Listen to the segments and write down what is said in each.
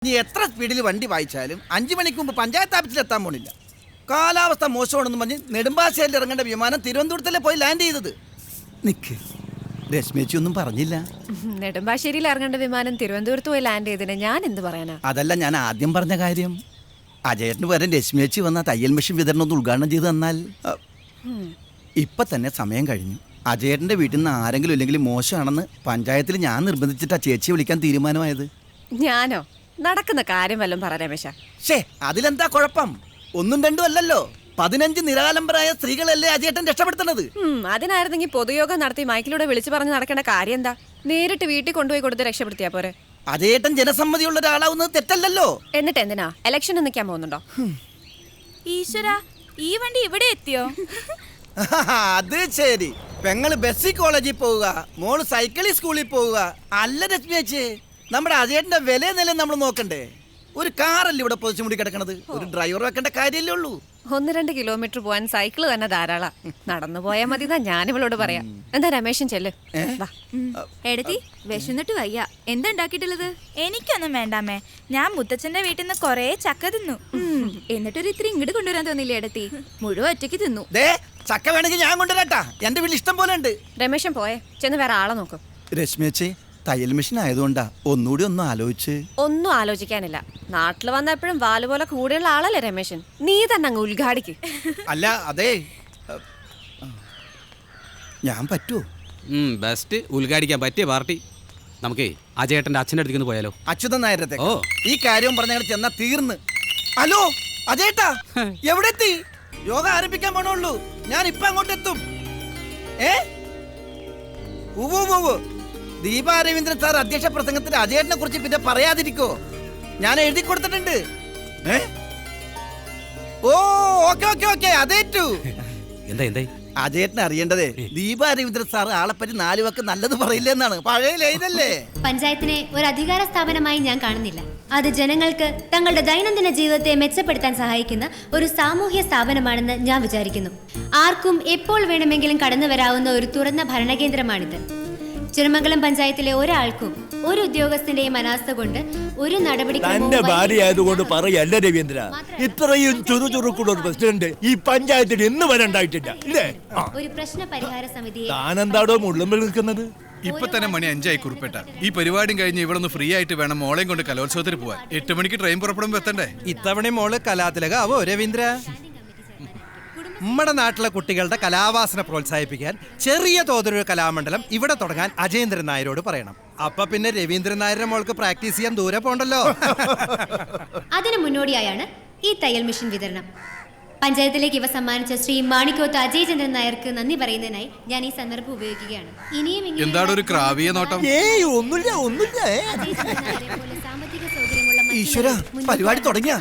നീ എത്ര സ്പീഡിൽ വണ്ടി വായിച്ചാലും 5 മണിക്ക് മുമ്പ് പഞ്ചായത്ത് ഓഫീസിൽ എത്താൻ പോണില്ല. കാലാവസ്ഥ മോശമാണെന്ന് പറഞ്ഞ് നെടുമ്പാശ്ശേരിയിൽ ഇറങ്ങേണ്ട വിമാനം തിരുവനന്തപുരത്തല്ലേ പോയി ലാൻഡ് ചെയ്തത്. നിക്ക്, രശ്മിച്ചി ഒന്നും പറഞ്ഞില്ല. നെടുമ്പാശ്ശേരിയിൽ ഇറങ്ങേണ്ട വിമാനം തിരുവനന്തപുരത്ത് പോയി ലാൻഡ് ചെയ്തതിന് ഞാൻ എന്ത് പറയാനാ? അതല്ല ഞാൻ ആദ്യം പറഞ്ഞ കാര്യം. അജയേട്ടന് പകരം രശ്മിച്ചി വന്ന തയ്യൽ മെഷീൻ വിതരണം ഒന്ന് ഉദ്ഘാടനം ചെയ്ത് തന്നാൽ. ഇപ്പൊ തന്നെ സമയം കഴിഞ്ഞു. അജയേട്ടന്റെ വീട്ടിൽ നിന്ന് ആരെങ്കിലും ഇല്ലെങ്കിൽ മോശമാണെന്ന് പഞ്ചായത്തിൽ ഞാൻ നിർബന്ധിച്ചിട്ടാ ചേച്ചിയെ വിളിക്കാൻ തീരുമാനമായത്. ഞാനോ? നടക്കുന്ന കാര്യം വല്ലതും പറ രമേശ. അതിലെന്താ കുഴപ്പം? 1ഉം 2ഉം അല്ലല്ലോ, 15 നിരാലംബരായ സ്ത്രീകളല്ലേ അജയേട്ടൻ രക്ഷപ്പെടുത്തുന്നത്. അതിനായിരുന്നെങ്കിൽ പൊതുയോഗം നടത്തി മൈക്കിലൂടെ വിളിച്ചു പറഞ്ഞ് നടക്കേണ്ട കാര്യം എന്താ? നേരിട്ട് വീട്ടിൽ കൊണ്ടുപോയി കൊടുത്ത് രക്ഷപ്പെടുത്തിയാ പോരെ. അജയേട്ടൻ ജനസമ്മതിയുള്ള ഒരാളാവുന്നത് തെറ്റല്ലല്ലോ. എന്നിട്ട് എന്തിനാ ഇലക്ഷന് നിൽക്കാൻ പോകുന്നുണ്ടോ? ഈശ്വര, ഈ വണ്ടി ഇവിടെ എത്തിയോ? അത് ശരി. പെങ്ങള് ബസ്സിൽ കോളേജിൽ പോവുക, മോള് സൈക്കിളിൽ സ്കൂളിൽ പോവുക. അല്ല രശ്മിയച്ചേ, നമ്മുടെ അജയേട്ടന്റെ വില നില നമ്മൾ നോക്കണ്ടേ? ഒരു കാറല്ലേ ഇവിടെ പൊതിച്ചു മുടി കിടക്കണത്? ഒരു ഡ്രൈവർ വെക്കേണ്ട കാര്യമല്ലേ ഉള്ളൂ. 1-2 കിലോമീറ്റർ പോവാൻ സൈക്കിള് തന്നെ ധാരാളം. നടന്നു പോയാൽ മതി എന്നാ ഞാനിവളോട് പറയാം. എന്താ രമേശൻ ചെല്ല്. എടത്തി, വിശന്നിട്ട് വയ്യ. എന്താ ഉണ്ടാക്കിയിട്ടുള്ളത്? എനിക്കൊന്നും വേണ്ടാമേ. ഞാൻ മുത്തച്ഛന്റെ വീട്ടിൽ നിന്ന് കൊറേ ചക്ക തിന്നു. എന്നിട്ടൊരു ഇത്തിരി ഇങ്ങോട്ട് കൊണ്ടുവരാൻ തോന്നില്ലേ എടത്തി? മുഴുവൻ ഒറ്റയ്ക്ക് തിന്നു. ചക്ക വേണമെങ്കിൽ ഞാൻ കൊണ്ടുവരാട്ടാ, എന്റെ വീട്ടിൽ ഇഷ്ടം പോലെ ഉണ്ട്. രമേശൻ പോയെ, ചെന്ന് വേറെ ആളെ നോക്കും. രശ്മിയച്ചേ, തയ്യൽ മെഷീൻ ആയതുകൊണ്ടാ ഒന്നുകൂടി ഒന്ന് ആലോചിച്ച്. ഒന്നും ആലോചിക്കാനില്ല. നാട്ടിൽ വന്ന എപ്പോഴും വാല് പോലെ കൂടെയുള്ള ആളല്ലേ രമേശൻ. നീ തന്നെ അങ്ങ് ഉദ്ഘാടിക്ക്. അല്ല അതെ, ഞാൻ പറ്റുമോ? ബെസ്റ്റ്. ഉദ്ഘാടിക്കാൻ പറ്റിയ പാർട്ടി. നമുക്ക് അജയേട്ടന്റെ അച്ഛൻ്റെ അടുത്തേക്ക് പോയാലോ? അച്യുതൻ നായരത്തെ ഈ കാര്യം പറഞ്ഞ ചെന്നാ തീർന്ന്. ഹലോ അജയേട്ടാ, എവിടെ എത്തി? യോഗ ആരംഭിക്കാൻ പോണുള്ളൂ. ഞാൻ ഇപ്പൊ അങ്ങോട്ട് എത്തും. ദീപാ രവീന്ദ്രൻ സാർ അധ്യക്ഷ പ്രസംഗത്തിൽ അജയേട്ടനെ കുറിച്ച് പിന്നെ പറയാതിരിക്കോ? ഞാൻ എഴുതി കൊടുത്തിട്ടുണ്ട്. ഓ ഓക്കെ ഓക്കെ ഓക്കെ, അതേറ്റു. എന്താ അജയേട്ടനെ അറിയേണ്ടതേ, ദീപാ രവീന്ദ്രൻ സാർ ആളെപ്പറ്റി 4 വാക്ക് നല്ലത് പറയില്ലെന്നാണ്. പഴയ ലൈനല്ലേ. പഞ്ചായത്തിനെ ഒരു അധികാര സ്ഥാപനമായി ഞാൻ കാണുന്നില്ല. അത് ജനങ്ങൾക്ക് തങ്ങളുടെ ദൈനംദിന ജീവിതത്തെ മെച്ചപ്പെടുത്താൻ സഹായിക്കുന്ന ഒരു സാമൂഹ്യ സ്ഥാപനമാണെന്ന് ഞാൻ വിചാരിക്കുന്നു. ആർക്കും എപ്പോൾ വേണമെങ്കിലും കടന്നു വരാവുന്ന ഒരു തുറന്ന ഭരണകേന്ദ്രമാണിത്. ചെറുമംഗലം പഞ്ചായത്തിലെ ഒരാൾക്കും ഒരു ഉദ്യോഗസ്ഥന്റെയും അനാസ്ഥ കൊണ്ട് ഒരു നടപടിക്രമവും ഭാര്യയായതുകൊണ്ട് പറയല്ല രവീന്ദ്ര, ഇത്രയും ചുറുചുറുക്കുള്ള ഒരു പ്രസിഡന്റ് ഈ പഞ്ചായത്തിൽ ഇന്ന് വരെ ഉണ്ടായിട്ടില്ല. ഒരു പ്രശ്ന പരിഹാര സമിതിയെ താനെന്താടോ മുള്ളുമ്പിൽ നിൽക്കുന്നത്? ഇപ്പൊ തന്നെ മണി 5 ആയി കുറിപ്പേട്ട. ഈ പരിപാടിയും കഴിഞ്ഞ് ഇവിടെ ഒന്ന് ഫ്രീ ആയിട്ട് വേണം മോളെയും കൊണ്ട് കലോത്സവത്തിന് പോവാൻ. 8 മണിക്ക് ട്രെയിൻ പുറപ്പെടുമ്പോ എത്തണ്ടേ? ഇത്തവണ മോള് കലാതിലകാവോ രവീന്ദ്ര? നമ്മുടെ നാട്ടിലെ കുട്ടികളുടെ കലാവാസന പ്രോത്സാഹിപ്പിക്കാൻ ചെറിയ തോതിലൊരു കലാമണ്ഡലം ഇവിടെ തുടങ്ങാൻ അജയേന്ദ്രൻ നായരോട് പറയണം. അപ്പൊ പിന്നെ രവീന്ദ്രൻ നായരുടെ മോൾക്ക് പ്രാക്ടീസ് ചെയ്യാൻ ദൂരെ പോണ്ടല്ലോ. അതിന് മുന്നോടിയായാണ് ഈ തയ്യൽ മെഷീൻ വിതരണം. പഞ്ചായത്തിലേക്ക് ഇവ സമ്മാനിച്ച ശ്രീ മാണിക്കോത്ത് അജയചന്ദ്രൻ നായർക്ക് നന്ദി പറയുന്നതിനായി ഞാൻ ഈ സന്ദർഭം ഉപയോഗിക്കുകയാണ്. ഇനിയും എന്താണ് ഒരു ക്രാവിയ നോട്ടം? സാമ്പത്തിക സൗകര്യമുള്ള പരിപാടി തുടങ്ങിയ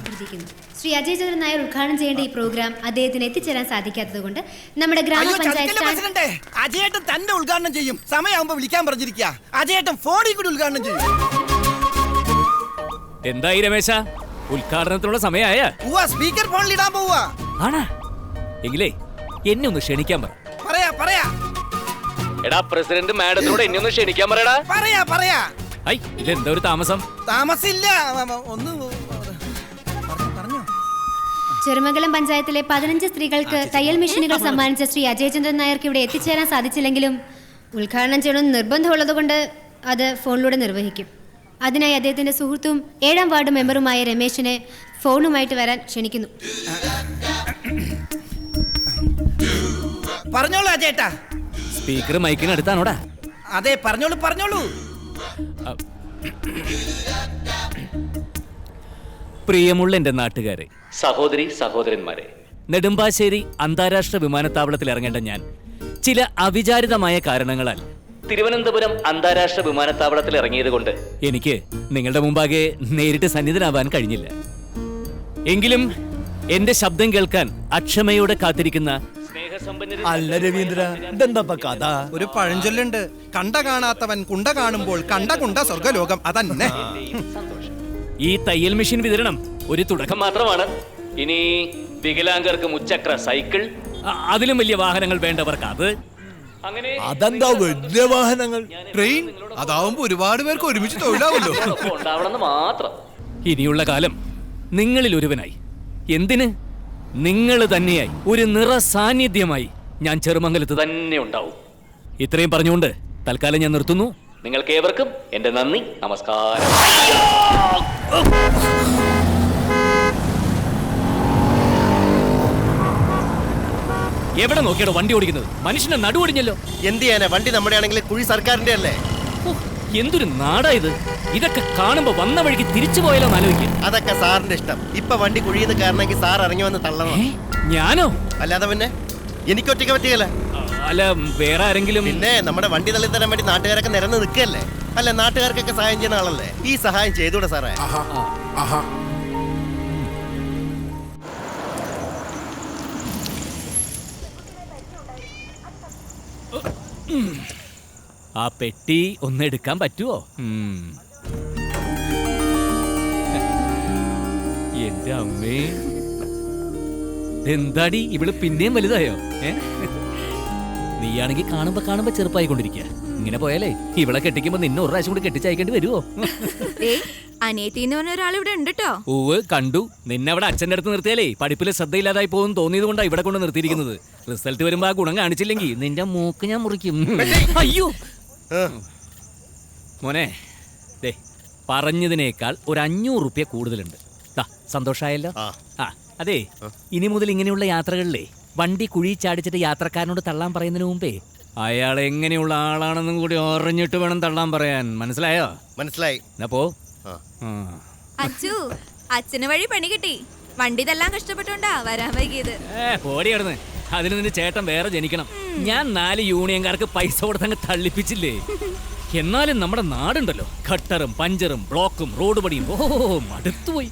ശ്രീ അജയചന്ദ്രൻ നായർ ഉദ്ഘാടനം ചെയ്യേണ്ട ഈ പ്രോഗ്രാം അദ്ദേഹത്തിന് എത്തിച്ചേരാൻ സാധിക്കാത്തത് കൊണ്ട് നമ്മുടെ ഗ്രാമപഞ്ചായത്ത് അജയേട്ടൻ തന്നെ ഉദ്ഘാടനം ചെയ്യും. സമയമാകുമ്പോ വിളിക്കാൻ പറഞ്ഞിരിക്കുക. അജയേട്ടൻ ഫോണിൽ കൂടി ഉദ്ഘാടനം ചെയ്യും. എന്തായി രമേശ, ഉദ്ഘാടനത്തിനുള്ള സമയമായ? സ്പീക്കർ ഫോണിൽ ഇടാൻ പോവാ. ആണാ? എങ്കിലേ എന്നെ ഒന്ന് ക്ഷണിക്കാൻ പറ. പറയാ എടാ പ്രസിഡന്റ് മാഡത്തിനോട് എന്നെ ഒന്ന് ക്ഷണിക്കാൻ പറയടാ. പറയാ. ഐ, ഇതെന്താ ഒരു താമസം? താമസില്ല, ഒന്ന് ചെറുമംഗലം പഞ്ചായത്തിലെ 15 സ്ത്രീകൾക്ക് തയ്യൽ മെഷീനുകൾ സമ്മാനിച്ച ശ്രീ അജയചന്ദ്രൻ നായർക്ക് ഇവിടെ എത്തിച്ചേരാൻ സാധിച്ചില്ലെങ്കിലും ഉദ്ഘാടനം ചെയ്യണമെന്ന് നിർബന്ധമുള്ളത് കൊണ്ട് അത് ഫോണിലൂടെ നിർവഹിക്കും. അതിനായി അദ്ദേഹത്തിന്റെ സുഹൃത്തും 7ാം വാർഡ് മെമ്പറുമായ രമേശിനെ ഫോണുമായിട്ട് വരാൻ ക്ഷണിക്കുന്നു. പറഞ്ഞോളൂ അജയേട്ടാ. സ്പീക്കർ മൈക്കിന് അടുത്താണോടാ? അതെ, പറഞ്ഞോളൂ. പ്രിയമുള്ള എന്റെ നാട്ടുകാരെ, സഹോദരി സഹോദരന്മാരെ, നെടുമ്പാശ്ശേരി അന്താരാഷ്ട്ര വിമാനത്താവളത്തിൽ ഇറങ്ങേണ്ട ഞാൻ ചില അവിചാരിതമായ കാരണങ്ങളാൽ തിരുവനന്തപുരം അന്താരാഷ്ട്ര വിമാനത്താവളത്തിൽ ഇറങ്ങിയത് കൊണ്ട് എനിക്ക് നിങ്ങളുടെ മുമ്പാകെ നേരിട്ട് സന്നിധനാവാൻ കഴിഞ്ഞില്ല. എങ്കിലും എന്റെ ശബ്ദം കേൾക്കാൻ അക്ഷമയോടെ കാത്തിരിക്കുന്ന അല്ല രവീന്ദ്ര, ഇതെന്താ കഥ? ഒരു പഴഞ്ചൊല്ലുണ്ട്, കണ്ട കാണാത്തവൻ കുണ്ട കാണുമ്പോൾ കണ്ട സ്വർഗലോകം. അതന്നെ. ഈ തയ്യൽ മെഷീൻ വിതരണം ഒരു തുടക്കം മാത്രമാണ്. ഇനി വികലാംഗർക്ക് മുച്ചക്ര സൈക്കിൾ, അതിലും വലിയ വാഹനങ്ങൾ വേണ്ടവർക്ക് അത്, അങ്ങനെ അതെന്താ വലിയ വാഹനങ്ങൾ? ട്രെയിൻ, അതാവുമ്പോ ഒരുപാട് പേർക്ക് ഒരുമിച്ച് തൊഴിലാവല്ലോ. ഉണ്ടാവണമെന്ന് മാത്രം. ഇനിയുള്ള കാലം നിങ്ങളിൽ ഒരുവനായി, എന്തിന്, നിങ്ങൾ തന്നെയായി, ഒരു നിറ സാന്നിധ്യമായി ഞാൻ ചെറുമംഗലത്ത് തന്നെ ഉണ്ടാവും. ഇത്രയും പറഞ്ഞുകൊണ്ട് തൽക്കാലം ഞാൻ നിർത്തുന്നു. നിങ്ങൾക്ക് ഏവർക്കും എന്റെ നന്ദി, നമസ്കാരം. എവിടെ നോക്കിയാണോ വണ്ടി ഓടിക്കുന്നത്? മനുഷ്യനെ നടുവൊടിഞ്ഞല്ലോ. എന്ത് ചെയ്യാനാ, വണ്ടി നമ്മുടെ ആണെങ്കിൽ കുഴി സർക്കാരിന്റെ അല്ലേ. എന്തൊരു നാടാ ഇത്. ഇതൊക്കെ കാണുമ്പോ വന്ന വഴിക്ക് തിരിച്ചു പോയാലോ ആലോചിക്കും. അതൊക്കെ സാറിന്റെ ഇഷ്ടം. ഇപ്പൊ വണ്ടി കുഴിയെന്ന് കാരണമെങ്കിൽ സാർ ഇറങ്ങി വന്ന് തള്ളണം. ഞാനോ? അല്ലാതെ പിന്നെ എനിക്കൊറ്റയ്ക്ക് പറ്റുകയല്ല. അല്ല, വേറെ ആരെങ്കിലും? പിന്നെ നമ്മുടെ വണ്ടി തള്ളി തരാൻ വേണ്ടി നാട്ടുകാരൊക്കെ നിരന്ന് നിൽക്കല്ലേ. അല്ല, നാട്ടുകാർക്കൊക്കെ സഹായം ചെയ്യുന്ന ആളല്ലേ. ഈ സഹായം ചെയ്തൂടെ സാറേ? ആ പെട്ടി ഒന്ന് എടുക്കാൻ പറ്റുമോ? എന്റെ അമ്മേ, എന്താടി ഇവള് പിന്നെയും വലുതായോ? നീയാണെങ്കി കാണുമ്പോ ചെറുപ്പായിക്കൊണ്ടിരിക്കുക. ഇങ്ങനെ പോയാലേ ഇവളെ കെട്ടിക്കുമ്പോ നിന്നെ ഒരു പ്രാവശ്യം കൂടി കെട്ടിച്ചയക്കേണ്ടി വരുമോ? അനിയത്തി എന്ന് പറഞ്ഞ ഒരാൾ ഇവിടെ ഉണ്ട് കേട്ടോ. ഓവ് കണ്ടു. നിന്നെ അവിടെ അച്ഛൻ്റെ അടുത്ത് നിർത്തിയാലേ പഠിപ്പിൽ ശ്രദ്ധയില്ലാതായി പോകും തോന്നിയത് കൊണ്ടാണ് ഇവിടെ കൊണ്ട് നിർത്തിയിരിക്കുന്നത്. റിസൾട്ട് വരുമ്പോ ആ ഗുണം കാണിച്ചില്ലെങ്കിൽ നിന്റെ മൂക്ക് ഞാൻ മുറിക്കും. അയ്യോ മോനെ, ദേ പറഞ്ഞതിനേക്കാൾ ഒരു 500 റുപ്യ കൂടുതലുണ്ട്. സന്തോഷായല്ലോ. അതെ, ഇനി മുതൽ ഇങ്ങനെയുള്ള യാത്രകളിലേ വണ്ടി കുഴി ചാടിച്ചിട്ട് യാത്രക്കാരനോട് തള്ളാൻ പറയുന്നതിന് മുമ്പേ അയാൾ എങ്ങനെയുള്ള ആളാണെന്നും കൂടി അറിഞ്ഞിട്ട് വേണം തള്ളാൻ പറയാൻ. മനസ്സിലായോ? മനസ്സിലായി. പോ. അച്ചു, അച്ഛന് വഴി പണി കിട്ടി. വണ്ടി ഇതെല്ലാം കഷ്ടപ്പെട്ടുകൊണ്ടാ വരാൻ വൈകിയത്. പോടി കിടന്ന്. അതിന് നിന്റെ ചേട്ടൻ വേറെ ജനിക്കണം. ഞാൻ 4 യൂണിയൻകാർക്ക് പൈസ കൊടുത്തങ്ങ് തള്ളിപ്പിച്ചില്ലേ. എന്നാലും നമ്മുടെ നാടുണ്ടല്ലോ, ഖട്ടറും പഞ്ചറും ബ്ലോക്കും റോഡ് പടിയും. ഓ മടുത്തുപോയി.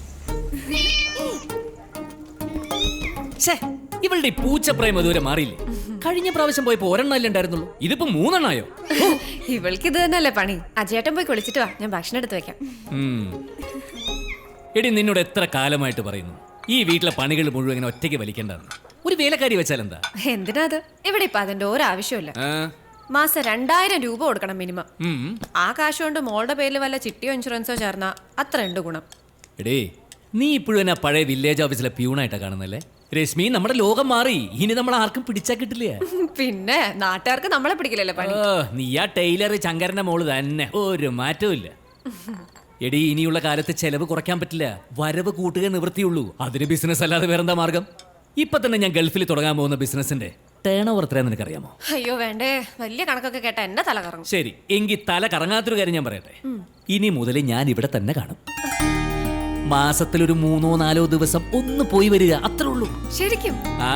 ഇവളുടെ പൂച്ചപ്രയം ഇതുവരെ മാറിയില്ലേ? കഴിഞ്ഞ പ്രാവശ്യം പോയപ്പോ ഒരെണ്ണല്ലേ ഉണ്ടായിരുന്നുള്ളൂ, ഇതിപ്പോ 3 എണ്ണായോ? ഇവൾക്ക് ഇത് തന്നെയല്ലേ പണി. അജയേട്ടൻ പോയി കുളിച്ചിട്ട് വാ, ഞാൻ ഭക്ഷണം എടുത്ത് വെക്കാം. എടി, നിന്നോട് എത്ര കാലമായിട്ട് പറയുന്നു ഈ വീട്ടിലെ പണികൾ മുഴുവൻ ഇങ്ങനെ ഒറ്റയ്ക്ക് വലിക്കേണ്ടെന്ന്. ഒരു വേലക്കാരി വെച്ചാൽ എന്താ? എന്തിനാ അത്? ഇവിടെ ഇപ്പൊ അതിന്റെ ഒരാവശ്യമില്ല. മാസം 2000 രൂപ കൊടുക്കണം മിനിമം. ആ കാശ് കൊണ്ട് മോളുടെ പേരിൽ വല്ല ചിട്ടിയോ ഇൻഷുറൻസോ ചേർന്നാ അത്ര ഉണ്ട് ഗുണം. എടേ, നീ ഇപ്പോഴും എന്നെ പഴയ വില്ലേജ് ഓഫീസിലെ പ്യൂണായിട്ടാ കാണുന്നല്ലേ? രശ്മി, നമ്മുടെ ലോകം മാറി. ഇനി നമ്മൾ ആർക്കും പിടിച്ചാ കിട്ടില്ല. പിന്നെ നാട്ടുകാർക്ക് നമ്മളെ പിടിക്കില്ലല്ലോ പണി. നീ ആ ടൈലർ ചങ്കരന്റെ മോള് തന്നെ, ഒരു മാറ്റവും ഇല്ല. എടി, ഇനിയുള്ള കാലത്ത് ചെലവ് കുറയ്ക്കാൻ പറ്റില്ല, വരവ് കൂട്ടുക നിവൃത്തിയുള്ളൂ. അതിന് ബിസിനസ് അല്ലാതെ വേറെന്താ മാർഗം? ഇപ്പൊ തന്നെ ഞാൻ ഗൾഫിൽ തുടങ്ങാൻ പോകുന്ന ബിസിനസിന്റെ ടേൺ ഓവർ എത്രയാന്ന് നിനക്കറിയാമോ? അയ്യോ വേണ്ടേ, വലിയ കണക്കൊക്കെ കേട്ട എന്റെ തല കറങ്ങും. ശരി, എങ്കിൽ തല കറങ്ങാത്തൊരു കാര്യം ഞാൻ പറയട്ടെ. ഇനി മുതൽ ഞാൻ ഇവിടെ തന്നെ കാണും. മാസത്തിലൊരു 3-4 ദിവസം ഒന്ന് പോയി വരിക, അത്രേ ഉള്ളൂ. ശരിക്കും? ആ